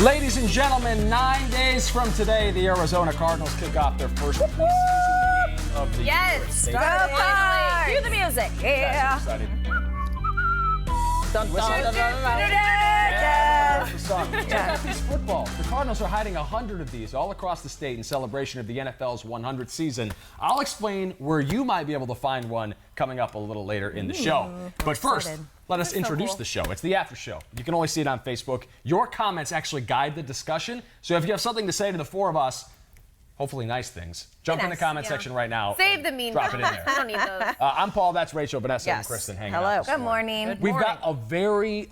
Ladies and gentlemen, 9 days from today, the Arizona Cardinals kick off their first preseason game of the year. Yes, finally. Cue the music. Yeah. Excited. Dun, dun, dun, dun, dun. That's the song. Check out these footballs. The Cardinals are hiding 100 of these all across the state in celebration of the NFL's 100th season. I'll explain where you might be able to find one coming up a little later in the show. But first, let us introduce the show. It's the after show. You can only see it on Facebook. Your comments actually guide the discussion. So if you have something to say to the four of us, hopefully nice things, jump in the comment section right now. Save the mean Drop it in there. I don't need those. I'm Paul. That's Rachel, Vanessa, and Kristen hanging out. Good morning. We've got a very,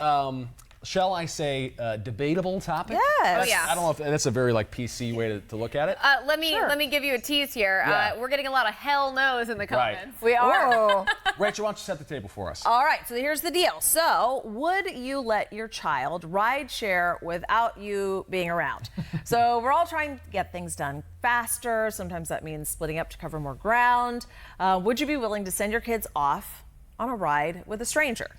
shall I say, debatable topic. Yes. Oh, yeah. I don't know if that's a very PC way to look at it. Let me give you a tease here. Yeah. We're getting a lot of hell no's in the comments. We are. Rachel, why don't you set the table for us? All right, so here's the deal. So, would you let your child ride share without you being around? So, we're all trying to get things done faster. Sometimes that means splitting up to cover more ground. Would you be willing to send your kids off on a ride with a stranger?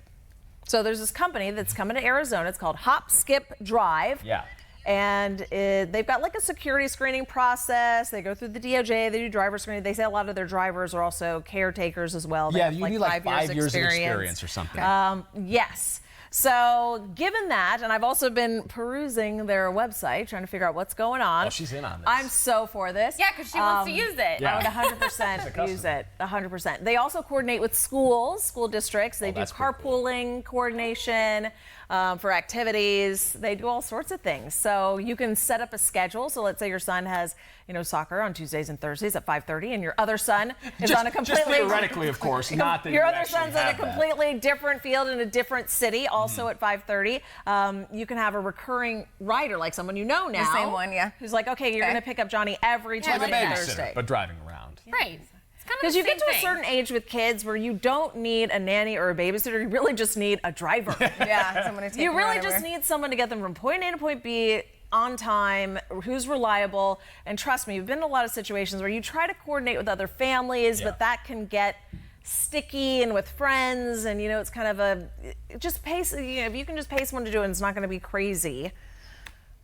So, there's this company that's coming to Arizona. It's called Hop, Skip, Drive. Yeah. And they've got like a security screening process. They go through the DOJ. They do driver screening. They say a lot of their drivers are also caretakers as well. They Yeah, have you need like 5 years of experience. experience or something. Yes. So given that, and I've also been perusing their website, trying to figure out what's going on. Oh, she's in on this. I'm so for this. Yeah, because she wants to use it. Yeah. I would 100% use it, 100%. They also coordinate with schools, school districts. They do that's pretty carpooling coordination for activities. They do all sorts of things. So you can set up a schedule. So let's say your son has, soccer on Tuesdays and Thursdays at 5:30, and your other son is on a completely just theoretically, of course, not that your you other actually son's in a have that. completely different field in a different city, also at 5:30. You can have a recurring rider, like someone you know now. The same one, yeah. Who's like, okay, you're going to pick up Johnny every Like a Tuesday and babysitter, Thursday. but driving around. Right. It's kind of Because the you get same to a thing. certain age with kids where you don't need a nanny or a babysitter. You really just need a driver. Yeah, someone to take You them really wherever. just need someone to get them from point A to point B on time, who's reliable. And trust me, you've been in a lot of situations where you try to coordinate with other families, Yeah. but that can get sticky and with friends, and it's kind of just pace. If you can just pay someone to do it, and it's not going to be crazy.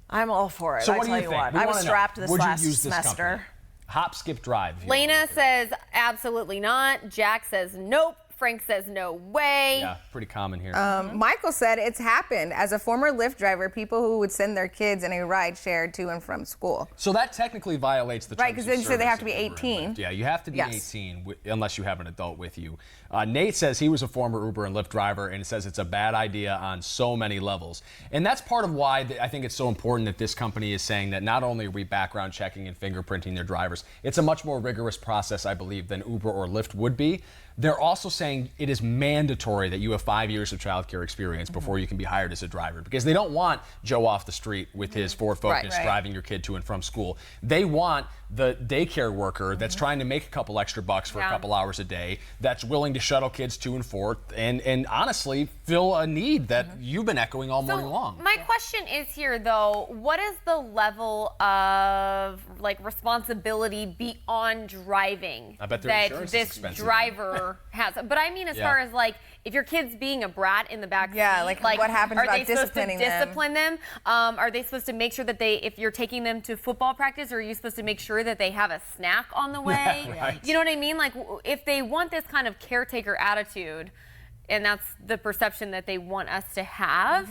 I'm all for it. So I what do tell you you think? what, We I was wanna know, strapped this would you last use this semester. company? Hop, Skip, Drive. if you Lena want to look says absolutely not. Jack says nope. Frank says no way. Yeah, pretty common here. Michael said it's happened. As a former Lyft driver, people who would send their kids in a ride share to and from school. So that technically violates the Right, terms 'cause of they say they have to service be of Uber and 18. Lyft. Yeah, you have to be Yes. 18 unless you have an adult with you. Nate says he was a former Uber and Lyft driver and says it's a bad idea on so many levels. And that's part of why I think it's so important that this company is saying that not only are we background checking and fingerprinting their drivers, it's a much more rigorous process, I believe, than Uber or Lyft would be. They're also saying it is mandatory that you have 5 years of childcare experience before you can be hired as a driver, because they don't want Joe off the street with his Ford Focus Right. driving your kid to and from school. They want the daycare worker that's trying to make a couple extra bucks for a couple hours a day, that's willing to shuttle kids to and forth, and honestly fill a need that you've been echoing all morning long. My question is here, though, what is the level of responsibility beyond driving I bet their that insurance is this expensive. driver has? But I mean, as Yeah. far as if your kid's being a brat in the back Yeah, seat, like, what happens are about they supposed to disciplining them? discipline them? Are they supposed to make sure that if you're taking them to football practice, are you supposed to make sure that they have a snack on the way? right. You know what I mean? Like, if they want this kind of caretaker attitude, and that's the perception that they want us to have,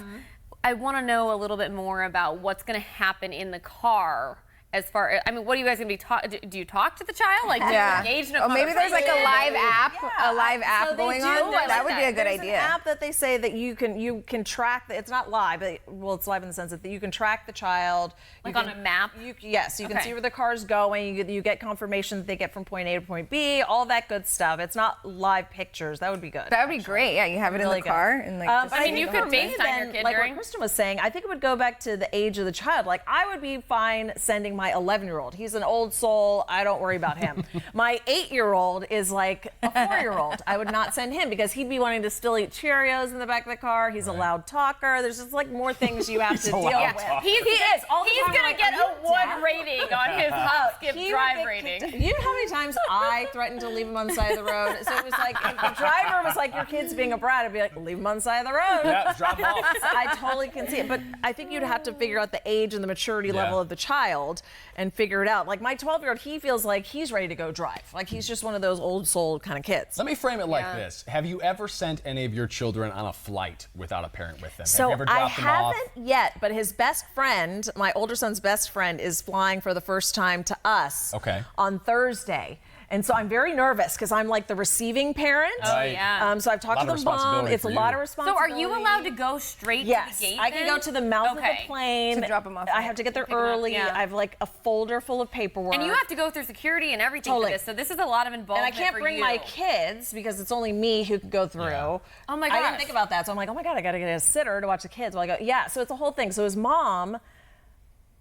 I want to know a little bit more about what's going to happen in the car. As far as, what are you guys going to be do you talk to the child? Like, do you engage in a Or maybe there's like a conversation? live app, a live app So they going do. on. I That like would be a good There's idea. an app that they say that you can track. It's not live, but it's live in the sense that you can track the child. Like You on a map? Yes, you can Okay. see where the car's going. You get confirmation that they get from point A to point B. All that good stuff. It's not live pictures. That would be good. That would be great. Yeah, you have it Really in the good. car and But I mean, you think could for me FaceTime your then, kid like during- what Kristen was saying, I think it would go back to the age of the child. Like, I would be fine sending my 11-year-old. He's an old soul. I don't worry about him. My 8-year-old is like a 4-year-old. I would not send him because he'd be wanting to still eat Cheerios in the back of the car. He's a loud talker. There's just more things you have to a deal loud with. talker. He is. All the He's time, gonna like, get "Are a you 1 Dad?" rating on his hub. skip he would drive get rating. kicked- You know how many times I threatened to leave him on the side of the road? So it was like, if the driver was like, your kid's being a brat, I'd be like, leave him on the side of the road. Yeah, drop him off. I totally can see it. But I think you'd have to figure out the age and the maturity level of the child and figure it out. Like my 12-year-old, he feels like he's ready to go drive. Like he's just one of those old soul kind of kids. Let me frame it like this. Have you ever sent any of your children on a flight without a parent with them? Have you So ever I dropped them off? haven't yet, but his best friend, my older son's best friend, is flying for the first time to us on Thursday. And so I'm very nervous because I'm like the receiving parent. Right. Yeah. So I've talked Lot to of the mom. responsibility It's a for lot you. of So responsibility. are you allowed to go straight Yes, to the gate? I can go to the mouth of the plane To drop 'em off. I have to get there Pick 'em up, early. yeah. I have like a folder full of paperwork. And you have to go through security and everything Totally. for this. So this is a lot of and involvement I can't for bring you. my kids because it's only me who can go through. Yeah. Oh my I didn't gosh. think about that. So I'm like, oh my God, I got to get a sitter to watch the kids while I go. Yeah, so it's a whole thing. So his mom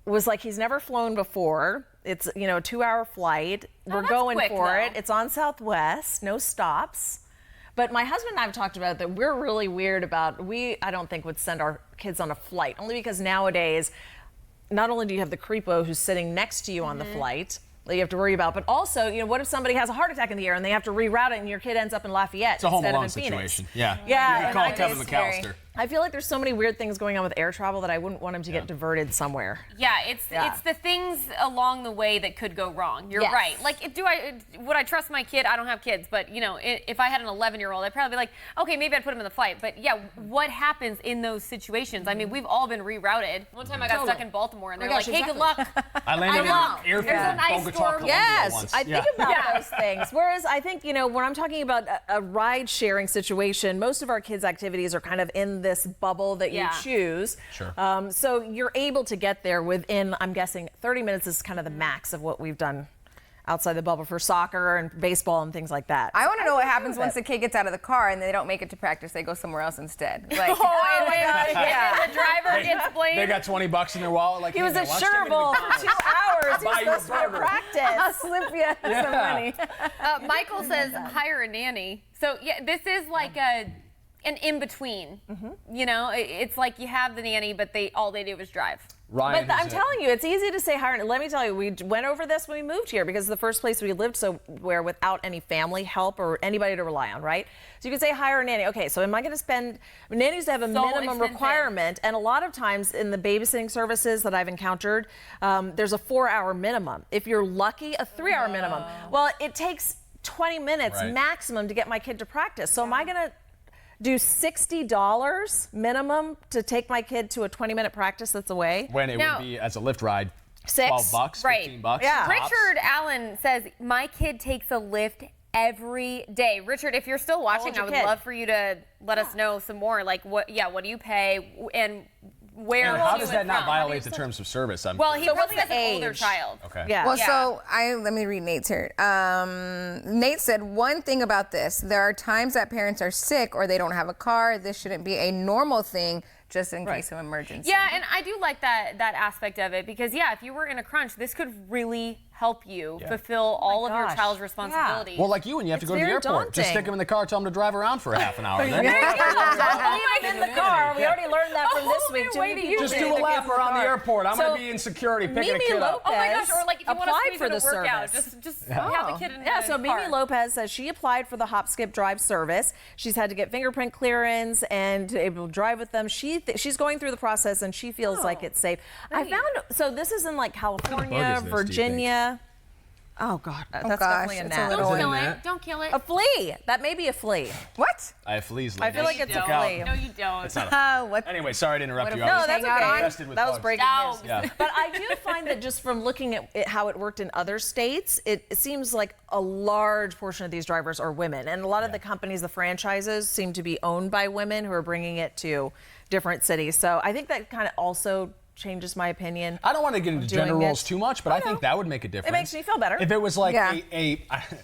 was like, he's never flown before. It's, a 2-hour flight. We're that's going quick, for though. it. It's on Southwest, no stops. But my husband and I have talked about that we're really weird about, I don't think would send our kids on a flight, only because nowadays, not only do you have the creepo who's sitting next to you on the flight that you have to worry about, but also, what if somebody has a heart attack in the air and they have to reroute it and your kid ends up in Lafayette It's a Home instead of Alone in Phoenix? situation. Yeah. Yeah, You can and call I Kevin just very- McAllister. I feel like there's so many weird things going on with air travel that I wouldn't want him to get diverted somewhere. Yeah, it's Yeah. it's the things along the way that could go wrong. You're Yes. right. Like, would I trust my kid? I don't have kids, but if I had an 11-year-old, I'd probably be like, okay, maybe I'd put him in the flight. But yeah, what happens in those situations? I mean, we've all been rerouted. One time I got stuck in Baltimore, and they're gosh, like, hey, good luck. I landed in know. an airport There's in an ice Bogota, storm. Colombia Yes, once. I think about those things. Whereas I think, when I'm talking about a ride sharing situation, most of our kids' activities are kind of in this bubble that Yeah. you choose. Sure. So you're able to get there within, I'm guessing, 30 minutes is kind of the max of what we've done outside the bubble for soccer and baseball and things like that. I want to know what happens with once it. the kid gets out of the car and they don't make it to practice. They go somewhere else instead. Like, Oh my gosh, yeah. The driver gets blamed. They got $20 in their wallet. Like, He hey, was man, at why don't you take me to Sherbowl for McDonald's? 2 hours. He buy was you a supposed to be at burger. practice. I'll slip you some money. Michael says hire a nanny. So yeah, this is like an in between. It's like you have the nanny, but all they do is drive. Ryan, But I'm who's telling you, it's easy to say hire. Let me tell you, we went over this when we moved here because it's the first place we lived where without any family help or anybody to rely on, right? So you can say hire a nanny. Okay, so am I going to spend? Nannies have a minimum expensive. requirement, and a lot of times in the babysitting services that I've encountered, there's a 4-hour minimum. If you're lucky, a 3-hour minimum. Well, it takes 20 minutes Right. maximum to get my kid to practice. So am I going to do $60 minimum to take my kid to a 20-minute practice that's away? When it Now- would be as a Lyft ride, $6, $12, right. $15. Yeah. tops. Richard Allen says, my kid takes a Lyft every day. Richard, if you're still watching, old's I your would kid? love for you to let us know some more. Like, what do you pay and where And how to does and that not from? violate the terms of service? Well, he So what's probably has the an older age? child. Okay. Yeah. well, Yeah. so let me read Nate's here. Nate said one thing about this: there are times that parents are sick or they don't have a car. This shouldn't be a normal thing, just in case of emergency. Yeah, and I do like that aspect of it because if you were in a crunch, this could really help you fulfill all of your gosh. child's Yeah. responsibilities. Well, like you, when you have to It's go to the very airport, just daunting. stick them in the car, tell them to drive around for half an hour. Then Leave him in the car. We already learned that from this week. Too way many to people use just it. do a leave their lap kids in the around the car. airport. I'm So, going to be in security picking a Mimi kid up. Lopez oh my gosh, or like if you want to applied squeeze for in a the workout, service. just have the kid in Yeah, the so Mimi car. Lopez says she applied for the Hop Skip Drive service. She's had to get fingerprint clearance and able to drive with them. She's going through the process and she feels like it's safe. I found so this is in like California, bug is this, do you Virginia. Oh God, that's gosh, definitely a it's a gnat. little- Don't kill in it. that. Don't kill it. A flea. That may be a flea. What? I have fleas. I feel ladies. like it's a Look out. flea. No, you don't. It's not a- What? Anyway, sorry to interrupt you. if I No, was that's hang out okay. on? infested with That was bugs. breaking Dogs. news. Yeah. But I do find that just from looking at how it worked in other states, it seems like a large portion of these drivers are women. And a lot of the companies, the franchises, seem to be owned by women who are bringing it to different cities. So I think that kind of also changes my opinion. I don't want to get into doing gender roles it. too much, but I think that would make a difference. makes me feel better. If it was like Yeah.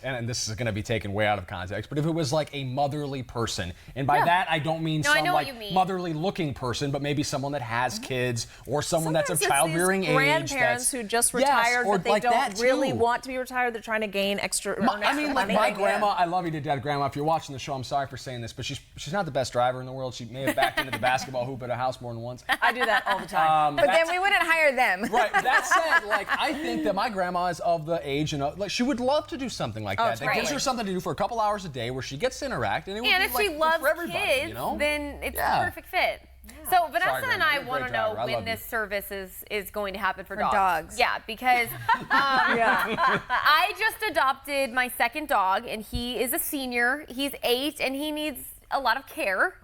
and this is going to be taken way out of context, but if it was like a motherly person, and by that I don't mean No, I some know what like you mean. motherly looking person, but maybe someone that has kids or someone that's of Sometimes it's childbearing these age. grandparents who just retired, or but they like don't that really too. want to be retired. They're trying to gain extra. I earn extra mean, like money. my grandma, I love you to death, Grandma. If you're watching the show, I'm sorry for saying this, but she's not the best driver in the world. She may have backed into the basketball hoop at a house more than once. I do that all the time. But then we wouldn't hire them. Right. That said, like I think that my grandma is of the age and like she would love to do something like that. That gives her something to do for a couple hours a day where she gets to interact, and it would And be if like she good loves for everybody, kids, you know? then it's Yeah. the perfect fit. So Vanessa Sorry, and Grandma. I You're a want to great know driver. I when love this service is going to happen for dogs. Yeah, because I just adopted my second dog, and he is a senior. He's 8, and he needs a lot of care.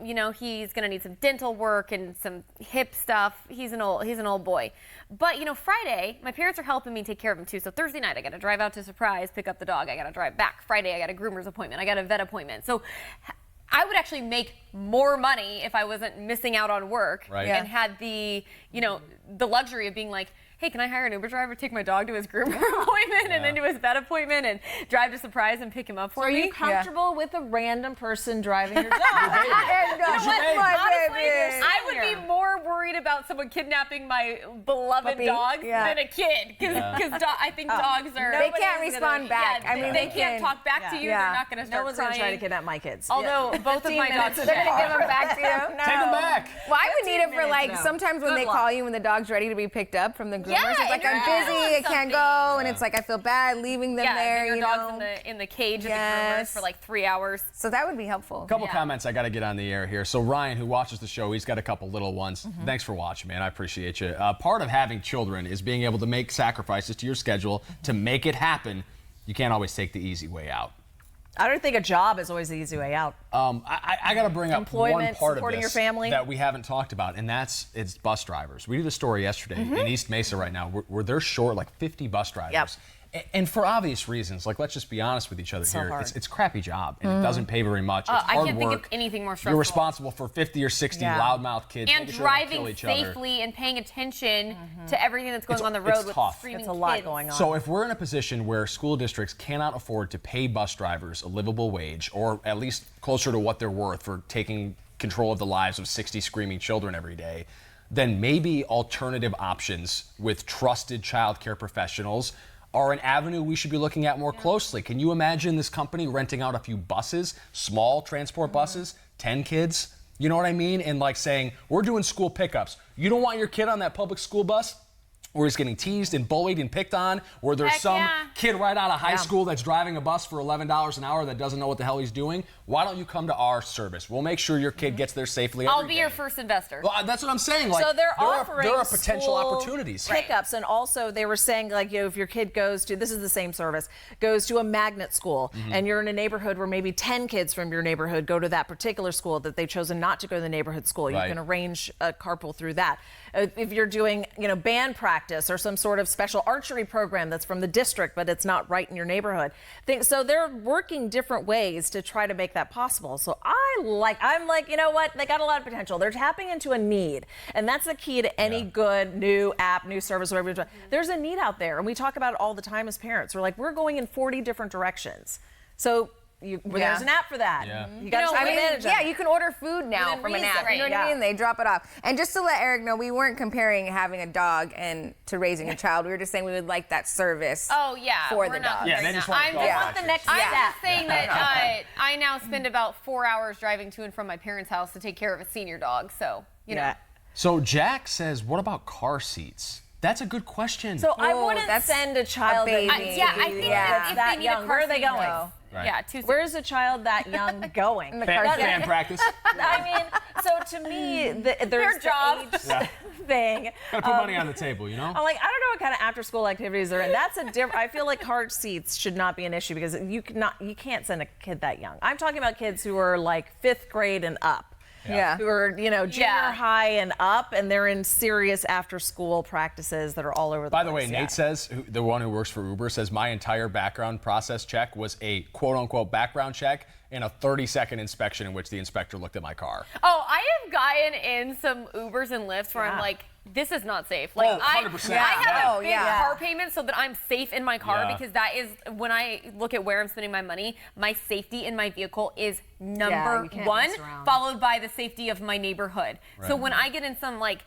You know, he's gonna need some dental work and some hip stuff. He's an old boy. But you know, Friday, my parents are helping me take care of him too. So Thursday night, I gotta drive out to Surprise, pick up the dog. I gotta drive back. Friday, I got a groomer's appointment. I got a vet appointment. So I would actually make more money if I wasn't missing out on work and had the, you know, the luxury of being like, hey, can I hire an Uber driver to take my dog to his groomer appointment and then to his vet appointment and drive to Surprise and pick him up for Are me? you comfortable with a random person driving your dog? I would be more worried about someone kidnapping my beloved Puppy? dog Yeah. than a kid, because I think dogs are. They can't respond back. Yeah, I mean, they can't talk back to you. Yeah. They're not going to start No one's crying. going to try to kidnap my kids. Although both of my dogs, They're gonna give them back to you. No. Take them back. Well, I would need it for 15 like minutes, no. sometimes when Good they luck. call you when the dog's ready to be picked up from the groomers. Yeah, It's like and I'm you're busy, I doing can't something. go, and it's like I feel bad leaving them there. your You dog's know. in the cage of the groomers Yes. for like 3 hours. So that would be helpful. Couple comments I got to get on the air here. So Ryan, who watches the show, he's got a couple little ones. Mm-hmm. Thanks for watching, man. I appreciate you. Part of having children is being able to make sacrifices to your schedule to make it happen. You can't always take the easy way out. I don't think a job is always the easy way out. I got to bring up one Employment, part of supporting this your family. that we haven't talked about, and it's bus drivers. We did a story yesterday Mm-hmm. in East Mesa right now where they're short like 50 bus drivers. Yep. And for obvious reasons, like let's just be honest with each other So here. hard. It's a crappy job, and it doesn't pay very much. It's I hard can't think of work. anything more stressful. You're responsible for 50 or 60 Yeah. loudmouth kids And making sure they don't kill driving each other. safely and paying attention to everything that's going It's- on the it's road with tough. screaming It's a lot kids. going on. So if we're in a position where school districts cannot afford to pay bus drivers a livable wage, or at least closer to what they're worth for taking control of the lives of 60 screaming children every day, then maybe alternative options with trusted child care professionals are an avenue we should be looking at more closely. Can you imagine this company renting out a few buses, small transport buses, 10 kids? You know what I mean? And like saying, we're doing school pickups. You don't want your kid on that public school bus where he's getting teased and bullied and picked on, where there's Heck some yeah. kid right out of high school that's driving a bus for $11 an hour that doesn't know what the hell he's doing. Why don't you come to our service? We'll make sure your kid gets there safely I'll every be day. your first investor. Well, that's what I'm saying. Like, So they're offering there are potential school opportunities. pickups, and also they were saying like, you know, if your kid goes to, this is the same service, goes to a magnet school, Mm-hmm. and you're in a neighborhood where maybe 10 kids from your neighborhood go to that particular school that they've chosen not to go to the neighborhood school. Right. You can arrange a carpool through that. If you're doing, you know, band practice or some sort of special archery program that's from the district, but it's not right in your neighborhood. So they're working different ways to try to make that possible. So I'm like, you know what? They got a lot of potential. They're tapping into a need. And that's the key to any good new app, new service, whatever you're doing. There's a need out there. And we talk about it all the time as parents. We're like, we're going in 40 different directions. So there's an app for that. Yeah. You got to take advantage of it. You can order food now Within from an reason, app. You know right, what I yeah. mean? They drop it off. And just to let Eric know, we weren't comparing having a dog and to raising a child. We were just saying we would like that service. Oh yeah, For we're the not dog. Yeah, they just want I'm dog just, watchers. the next I'm step. just saying that I now spend about 4 hours driving to and from my parents' house to take care of a senior dog. So you know. So Jack says, what about car seats? That's a good question. So I Oh, wouldn't that's send a child a baby. that I think that's if that they need young. a car Where are they seat, going? no. Right. Yeah, 2 Where's a child that young going? fan practice. I mean, so to me, there's the job. age thing. Gotta put money on the table, you know? I'm like, I don't know what kind of after-school activities are in. That's a different. I feel like car seats should not be an issue because you can't send a kid that young. I'm talking about kids who are like 5th grade and up. Yeah. Who are, you know, junior Yeah. high and up, and they're in serious after-school practices that are all over the By place. the way, Nate says, the one who works for Uber, says my entire background process check was a quote-unquote background check and a 30-second inspection in which the inspector looked at my car. Oh, I have gotten in some Ubers and Lyfts where I'm Yeah. like, this is not safe. Like, Oh, 100%. I have a big yeah. car payment so that I'm safe in my car, Yeah. because that is, when I look at where I'm spending my money, my safety in my vehicle is number you can't one, mess around. followed by the safety of my neighborhood. So when I get in some like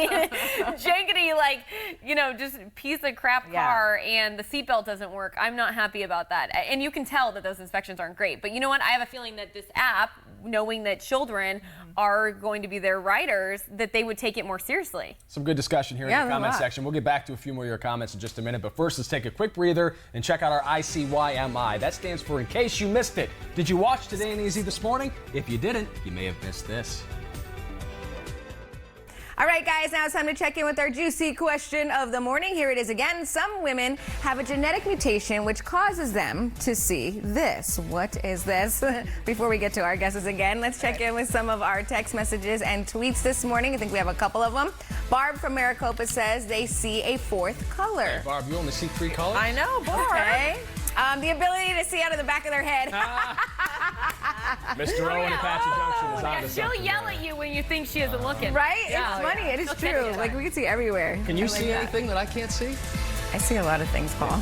jankety, like, you know, just piece of crap Yeah. car and the seatbelt doesn't work, I'm not happy about that. And you can tell that those inspections aren't great. But you know what? I have a feeling that this app knowing that children are going to be their riders, that they would take it more seriously. Some good discussion here in the comment section. We'll get back to a few more of your comments in just a minute, but first let's take a quick breather and check out our ICYMI. That stands for In Case You Missed It. Did you watch Today in AZ this morning? If you didn't, you may have missed this. All right, guys, now it's time to check in with our juicy question of the morning. Here it is again. Some women have a genetic mutation which causes them to see this. What is this? Before we get to our guesses again, let's check in with some of our text messages and tweets this morning. I think we have a couple of them. Barb from Maricopa says they see a fourth color. Barb, you only see 3 colors? I know, Barb. Okay. The ability to see out of the back of their head. Mr. Owen at Apache Junction is on Yeah, to she'll something yell here. at you when you think she isn't looking. Right? Yeah. It's funny. It is true. Like, we can see everywhere. Can you see anything that I can't see? I see a lot of things, Paul.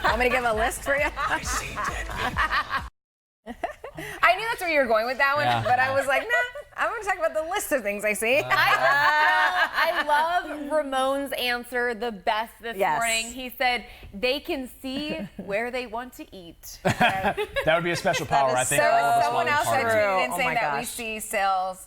Want me to give a list for you? I see dead. I knew that's where you were going with that one, Yeah. but I was like, nah, I'm going to talk about the list of things I see. I love Ramon's answer the best this Yes. morning. He said they can see where they want to eat. That would be a special power, I think. So all of us someone wanted else part had of it. tweeted in Oh saying my that we gosh. see sale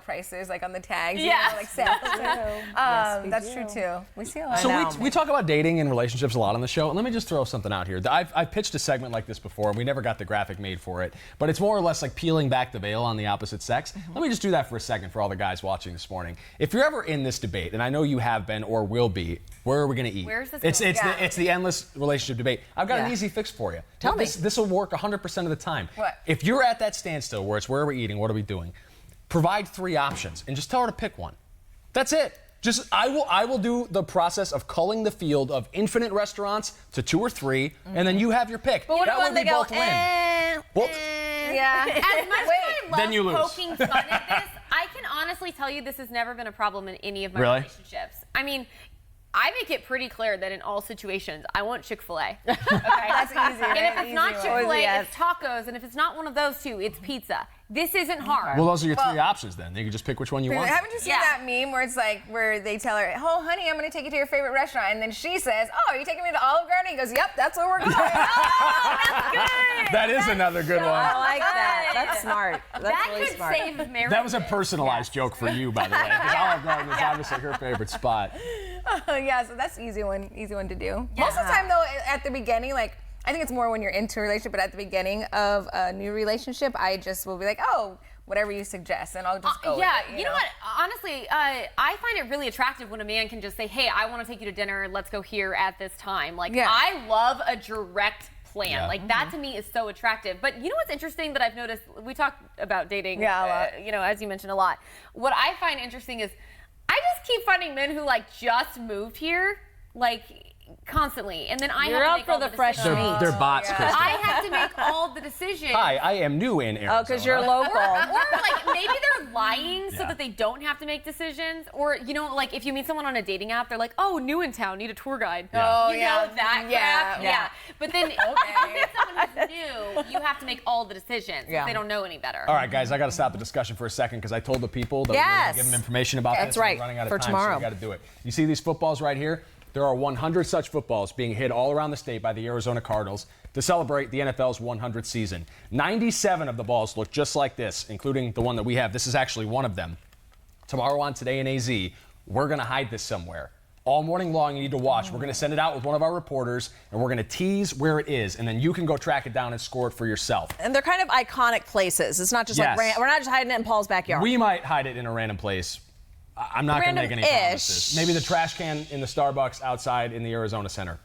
prices like on the tags. Yeah. You know, like sales. That's true too. We see a lot. So know. we talk about dating and relationships a lot on the show. And let me just throw something out here. I've pitched a segment like this before, and we never got the graphic made for it. But it's more or less like peeling back the veil on the opposite sex. Let me just do that for a second for all the guys watching this morning. If you're ever in this debate, and I know you have been or will be, where are we going to eat? Where's this It's going? it's the endless relationship debate. I've got an Yeah. easy fix for you. Tell me. This will work 100% of the time. What? If you're at that standstill where it's where are we eating, what are we doing? Provide 3 options and just tell her to pick one. That's it. Just I will do the process of culling the field of infinite restaurants to 2 or 3, and then you have your pick. But what that about way they we go, both win. Well, Yeah. As much as I love Then you lose. poking fun at this, I can honestly tell you this has never been a problem in any of my Really? relationships. I mean, I make it pretty clear that in all situations, I want Chick-fil-A. Okay? That's easy, And right? if it's not Easy one. Chick-fil-A, Yes. it's tacos. And if it's not one of those two, it's pizza. This isn't hard. well, those are your 3 options then. You can just pick which one you want. Haven't you seen Yeah. that meme where it's like where they tell her, "Oh, honey, I'm going to take you to your favorite restaurant," and then she says, "Oh, are you taking me to Olive Garden?" He goes, "Yep, that's where we're going." That is another good I one. like that. That's smart. That's that really could smart. save marriages. That was a personalized joke for you, by the way, because Olive Garden is obviously her favorite spot. Yeah, so that's easy one to do. Most of the time, though, at the beginning, like I think it's more when you're into a relationship, but at the beginning of a new relationship, I just will be like, "Oh, whatever you suggest," and I'll just go. Yeah, with it, you know what? Honestly, I find it really attractive when a man can just say, "Hey, I want to take you to dinner. Let's go here at this time." Like, Yeah. I love a direct plan. Yeah. Like that to me is so attractive. But you know what's interesting that I've noticed? We talk about dating, Yeah, a lot. you know, as you mentioned a lot. What I find interesting is I just keep finding men who like just moved here, like constantly, and then I You're have to up make for all the the fresh decisions. meat. They're bots, yeah. Kristen. I have to make all the decisions. Hi, I am new in Arizona. Oh, because you're local. Or like maybe they're lying so Yeah. that they don't have to make decisions. Or you know, like if you meet someone on a dating app, they're like, "Oh, new in town, need a tour guide." Yeah. Oh, you yeah. know that Yeah. crap. Yeah. But then if you meet someone who's new, you have to make all the decisions. Yeah. If they don't know any better. All right, guys, I got to stop the discussion for a second because I told the people that we were Yes. going to give them information about That's this. right, We're running out of for time, tomorrow. so we got to do it. You see these footballs right here? There are 100 such footballs being hit all around the state by the Arizona Cardinals to celebrate the NFL's 100th season. 97 of the balls look just like this, including the one that we have. This is actually one of them. Tomorrow on Today in AZ, we're going to hide this somewhere. All morning long, you need to watch. We're going to send it out with one of our reporters, and we're going to tease where it is, and then you can go track it down and score it for yourself. And they're kind of iconic places. It's not just Yes. like we're not just hiding it in Paul's backyard. We might hide it in a random place. I'm not going to make any Random-ish. promises. Maybe the trash can in the Starbucks outside in the Arizona Center.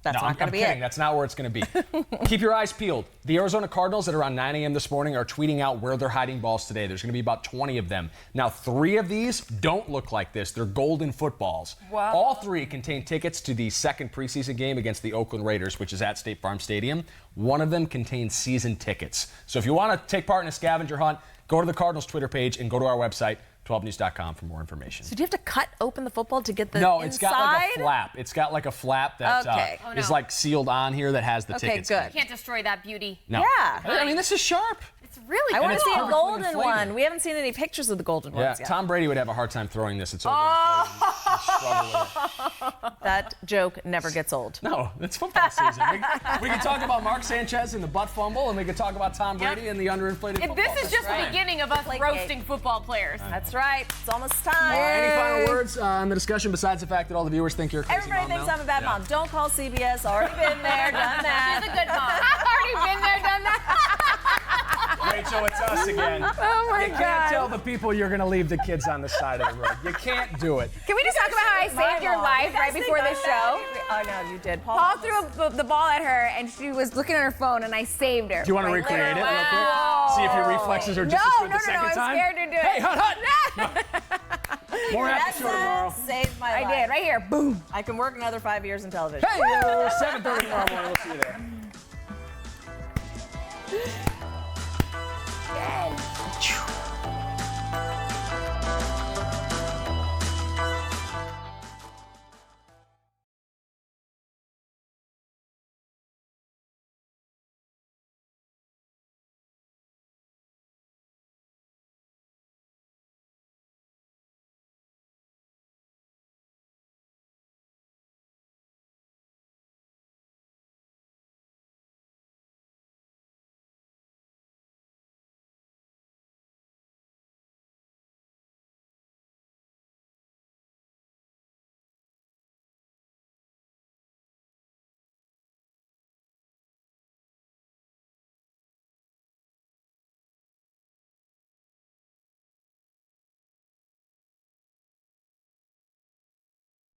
That's No, not going I'm to be kidding. it. That's not where it's going to be. Keep your eyes peeled. The Arizona Cardinals at around 9 a.m. this morning are tweeting out where they're hiding balls today. There's going to be about 20 of them. Now, 3 of these don't look like this. They're golden footballs. Wow. All 3 contain tickets to the second preseason game against the Oakland Raiders, which is at State Farm Stadium. One of them contains season tickets. So if you want to take part in a scavenger hunt, go to the Cardinals Twitter page and go to our website, 12news.com, for more information. So do you have to cut open the football to get the No, inside? it's got like a flap. It's got like a flap that Okay. is like sealed on here that has the Okay, tickets. good. in it. Can't destroy that beauty. No. Yeah. I mean, this is sharp. It's really I cool. want to see a perfectly golden inflated. one. We haven't seen any pictures of the golden Yeah, ones yet. Tom Brady would have a hard time throwing this. It's overinflated. He'd struggle with it. That joke never gets old. No, it's football season. We can talk about Mark Sanchez and the butt fumble, and we can talk about Tom Brady and the underinflated football. This is just the right. beginning of us Deflategate. roasting football players. That's right. It's almost time. Any final words on the discussion besides the fact that all the viewers think you're a crazy Everybody mom thinks now? I'm a bad mom. Don't call CBS. Already been there, done that. She's a good mom. I've already been there, done that. Rachel, it's us again. Oh my You can't tell the people you're going to leave the kids on the side of the road. You can't do it. Can we just talk about how I saved your life right before the show? Oh no, you did. Paul threw the ball at her, and she was looking at her phone, and I saved her. Do you want to recreate it real quick? See if your reflexes are just as good the second I'm time? scared to do it. Hey, hut! More after show tomorrow. Saved my I life. did, right here. Boom. I can work another 5 years in television. Hey, 7:30 tomorrow morning. We'll see you there. Yay.